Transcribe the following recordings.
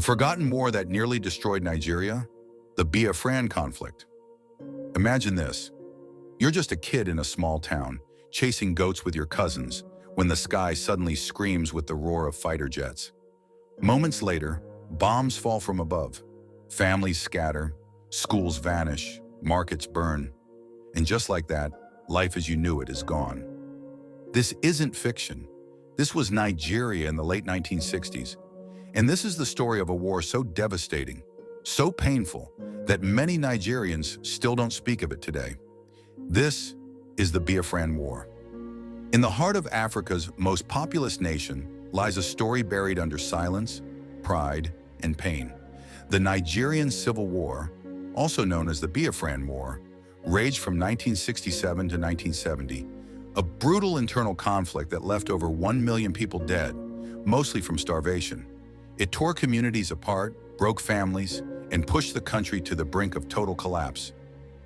forgotten war that nearly destroyed Nigeria? The Biafran conflict. Imagine this. You're just a kid in a small town, chasing goats with your cousins, when the sky suddenly screams with the roar of fighter jets. Moments later, bombs fall from above. Families scatter, schools vanish, markets burn. And just like that, life as you knew it is gone. This isn't fiction. This was Nigeria in the late 1960s. And this is the story of a war so devastating, so painful, that many Nigerians still don't speak of it today. This is the Biafran War. In the heart of Africa's most populous nation lies a story buried under silence, pride, and pain. The Nigerian Civil War, also known as the Biafran War, raged from 1967 to 1970, a brutal internal conflict that left over 1 million people dead, mostly from starvation. It tore communities apart, broke families, and pushed the country to the brink of total collapse.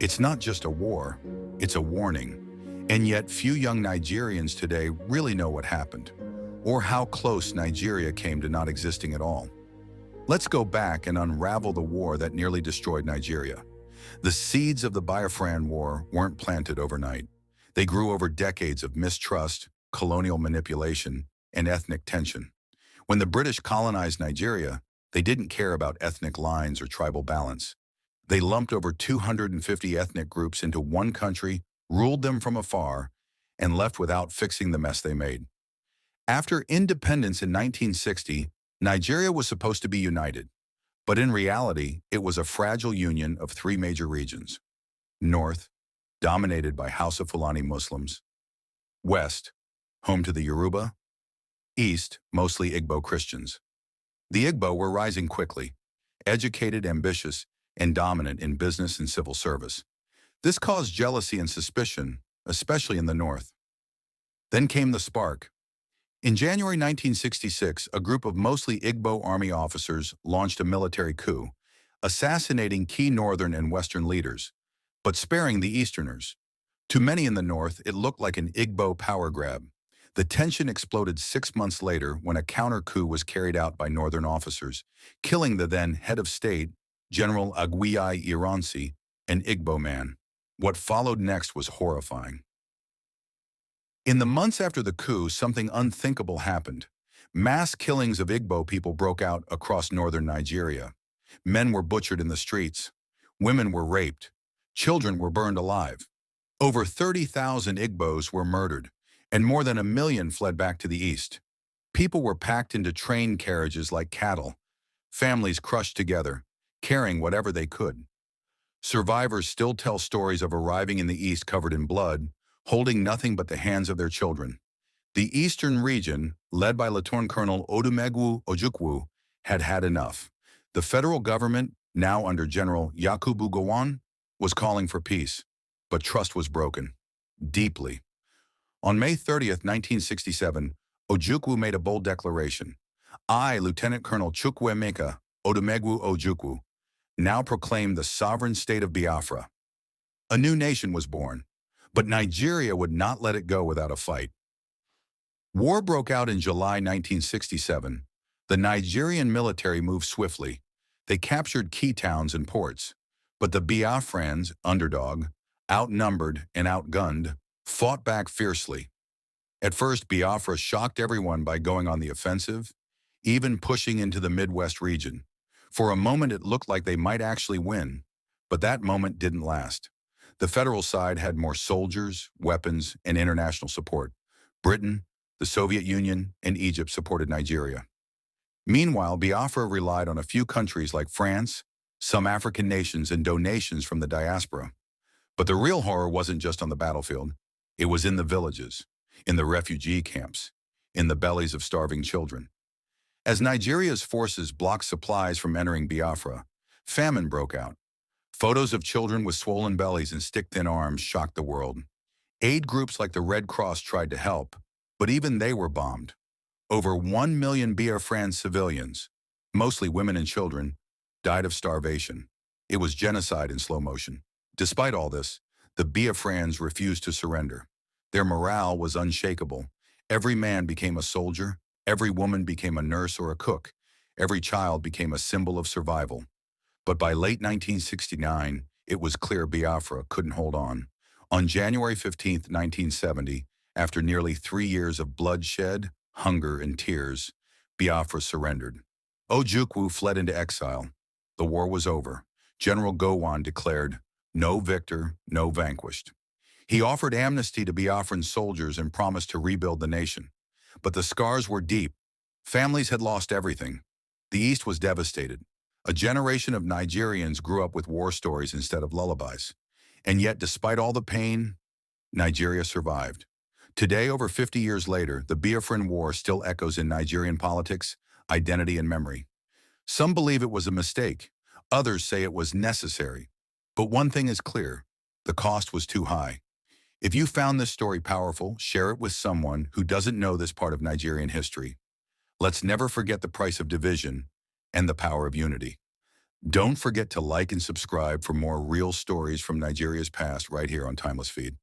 It's not just a war, it's a warning. And yet few young Nigerians today really know what happened, or how close Nigeria came to not existing at all. Let's go back and unravel the war that nearly destroyed Nigeria. The seeds of the Biafran War weren't planted overnight. They grew over decades of mistrust, colonial manipulation, and ethnic tension. When the British colonized Nigeria, they didn't care about ethnic lines or tribal balance. They lumped over 250 ethnic groups into one country, ruled them from afar, and left without fixing the mess they made. After independence in 1960, Nigeria was supposed to be united, but in reality, it was a fragile union of three major regions. North, dominated by Hausa Fulani Muslims. West, home to the Yoruba. East, mostly Igbo Christians. The Igbo were rising quickly, educated, ambitious, and dominant in business and civil service. This caused jealousy and suspicion, especially in the north. Then came the spark. In January 1966, a group of mostly Igbo army officers launched a military coup, assassinating key northern and western leaders, but sparing the easterners. To many in the north, it looked like an Igbo power grab. The tension exploded 6 months later when a counter-coup was carried out by northern officers, killing the then head of state, General Aguiyi Ironsi, an Igbo man. What followed next was horrifying. In the months after the coup, something unthinkable happened. Mass killings of Igbo people broke out across northern Nigeria. Men were butchered in the streets. Women were raped. Children were burned alive. Over 30,000 Igbos were murdered, and more than 1 million fled back to the east. People were packed into train carriages like cattle, families crushed together, carrying whatever they could. Survivors still tell stories of arriving in the east covered in blood, holding nothing but the hands of their children. The eastern region, led by Lieutenant Colonel Odumegwu Ojukwu, had had enough. The federal government, now under General Yakubu Gowon, was calling for peace, but trust was broken, deeply. On May 30th, 1967, Ojukwu made a bold declaration. I, Lieutenant Colonel Chukwuemeka Odumegwu Ojukwu, now proclaim the sovereign state of Biafra. A new nation was born, but Nigeria would not let it go without a fight. War broke out in July 1967. The Nigerian military moved swiftly. They captured key towns and ports, but the Biafrans, underdog, outnumbered and outgunned, fought back fiercely. At first, Biafra shocked everyone by going on the offensive, even pushing into the Midwest region. For a moment, it looked like they might actually win, but that moment didn't last. The federal side had more soldiers, weapons, and international support. Britain, the Soviet Union, and Egypt supported Nigeria. Meanwhile, Biafra relied on a few countries like France, some African nations, and donations from the diaspora. But the real horror wasn't just on the battlefield. It was in the villages, in the refugee camps, in the bellies of starving children. As Nigeria's forces blocked supplies from entering Biafra, famine broke out. Photos of children with swollen bellies and stick-thin arms shocked the world. Aid groups like the Red Cross tried to help, but even they were bombed. Over 1 million Biafran civilians, mostly women and children, died of starvation. It was genocide in slow motion. Despite all this, the Biafrans refused to surrender. Their morale was unshakable. Every man became a soldier, every woman became a nurse or a cook, Every child became a symbol of survival. But by late 1969, it was clear Biafra couldn't hold on. On January 15, 1970, after nearly 3 years of bloodshed, hunger, and tears, Biafra surrendered. Ojukwu fled into exile. The war was over. General Gowon declared, "No victor, no vanquished." He offered amnesty to Biafran soldiers and promised to rebuild the nation. But the scars were deep. Families had lost everything. The East was devastated. A generation of Nigerians grew up with war stories instead of lullabies. And yet, despite all the pain, Nigeria survived. Today, over 50 years later, the Biafran War still echoes in Nigerian politics, identity, and memory. Some believe it was a mistake. Others say it was necessary. But one thing is clear: the cost was too high. If you found this story powerful, share it with someone who doesn't know this part of Nigerian history. Let's never forget the price of division and the power of unity. Don't forget to like and subscribe for more real stories from Nigeria's past right here on Timeless Feed.